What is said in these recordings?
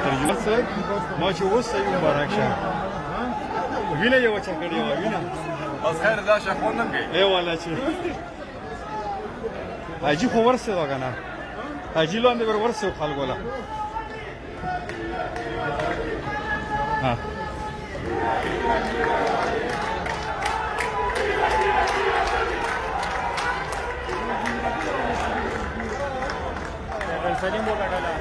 ترجمه څه ما چې اوس یې مبارک شه وینه یې وچه کړې وه وینه اوس خیر دا شخون نه کوي ای والا چې حاجي خو ورسېده که نه حاجي لاندې ور ورسېو خلکو له سلیم وګټله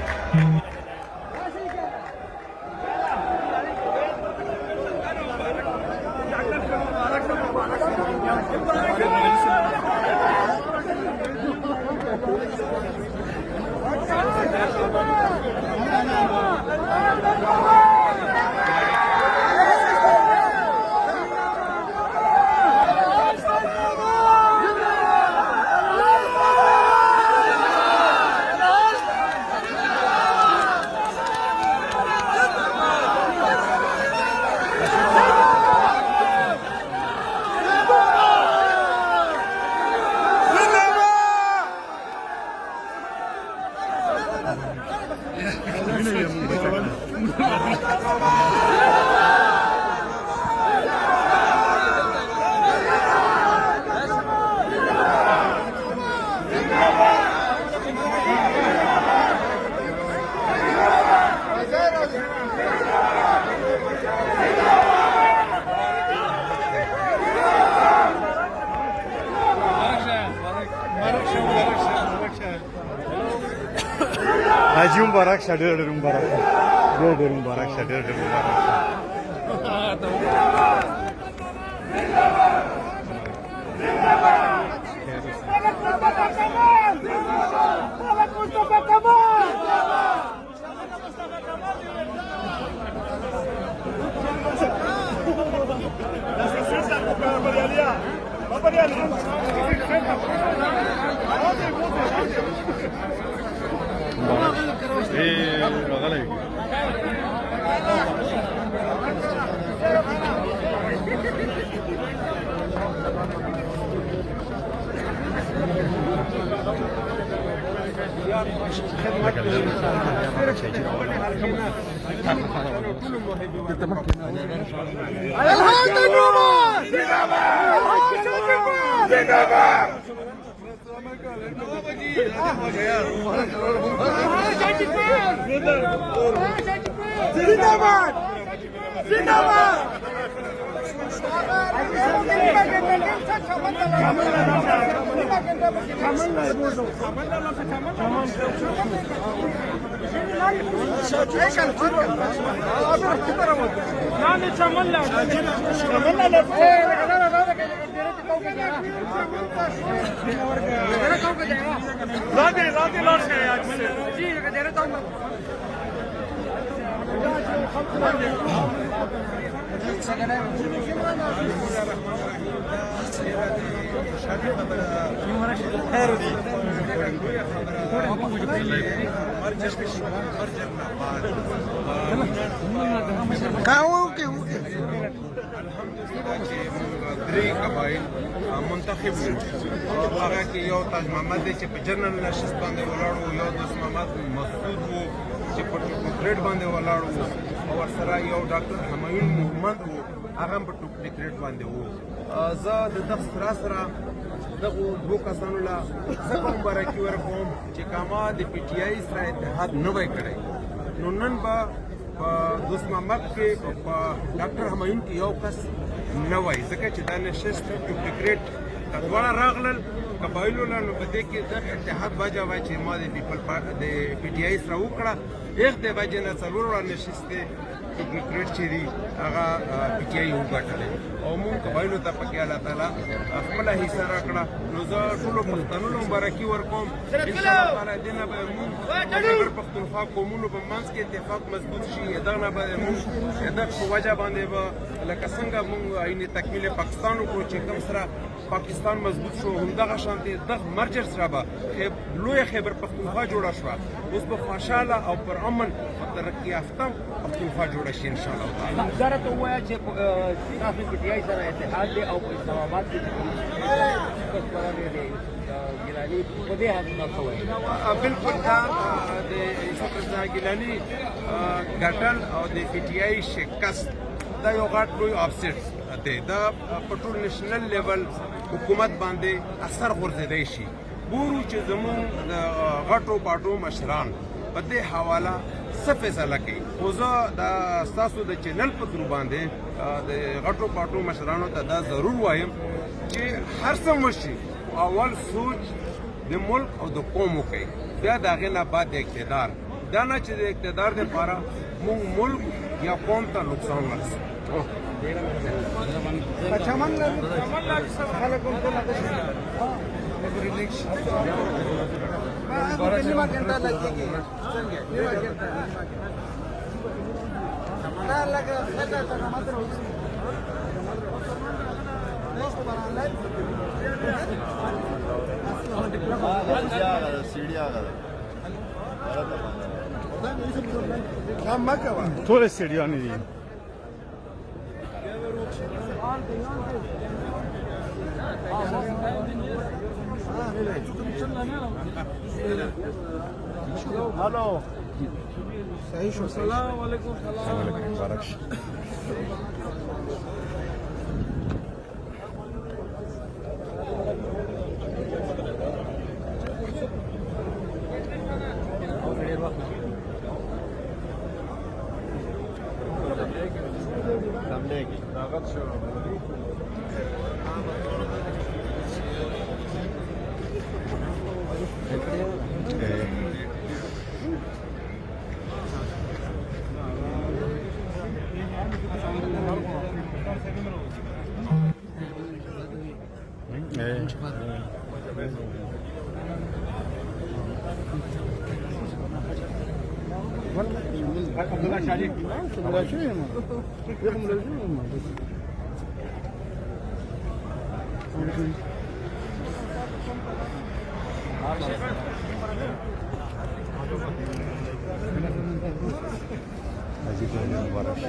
حاجي مبارک شه ډېر ډېر مبارک ډېر ډېر مبارک شه ډېر ډېر مبارک راغلی زنده‌باد زنده‌باد درې قبایل منتخب وو هغه کې یو تاج محمد دی چې په جنرال نشست باندې ولاړ وو یو دوست محمد مسعود وو چې په ټوکریټ باندې ولاړ وو او ورسره یو ډاکټر همایون محمد وو هغه هم په ټوکریټ باندې وو زه د دغه سره دغو دوو کسانو له ځکه مبارکي ورکوم چې کاما د پی ټي آی سره اتحاد نه وی کړی نو نن به په دوست محمد کې په ډاکټر همایون کې یو کس نه وای ځکه چې دا نشست ټوکریټ دواړه راغلل قبایلو له نو په دې کې د اتحاد وجه وای چې ما د پی ټي آی سره وکړه یو د وجه نه څلور نشست ټوکریټ چې دی هغه پی ټي آی وګټلی او مونږ قبایلو ته پکې الله تعالی خپله حصه راکړه نو زه ټولو پښتنو له مبارکي ورکوم انشاءالله تعالی دې نه به مونږ خیبر پښتونخوا قومونو په منځ کې اتفاق مضبوط شي دغه نه به مونږ دغه په وجه باندې به لکه څنګه مونږ عین تکمیل پاکستان وکړو چې کوم سره پاکستان مضبوط شو همدغه شانتي دغه مرجر سره به لویه خیبر پښتونخوا جوړه شوه اوس به خوشحاله او پر امن ترقي یافته پښتونخوا جوړه شي انشاءالله تعالی زه راته ووایه چې تاسو پی ټي آی سره اتحاد دی او په اسلام آباد کې علي په دې حق نه کوي بالکل دا د یوسف رضا ګیلاني ګټل او د پی ټی آی شکست دا یو غټ لوی افسټ دی دا په ټول نېشنل لیول حکومت باندې اثر غورځېدی شي ګورو چې زموږ د غټو باټو مشران په دې حواله څه فیصله کوي خو زه دا ستاسو د چینل په درو باندې د غټو باټو مشرانو ته دا ضرور وایم چې هر څه وشي اول سوچ د ملک او د قوم وکړي بیا د هغې نه بعد د اقتدار دا نه چې د اقتدار دپاره موږ ملک یا قوم ته نقصان ورسوي چمن خلک هم ټول نیمه ګنټه لګېږي څنګه نیمه ګنټه دا لګه څنګه ته ماته راوځي ټول سټډیان دي هلو صحیح شو السلام علیکم مبارک شي Abdullah Şahik. Abdullah Şahik mi? Yok mu lazım mı? Aziz mübarek.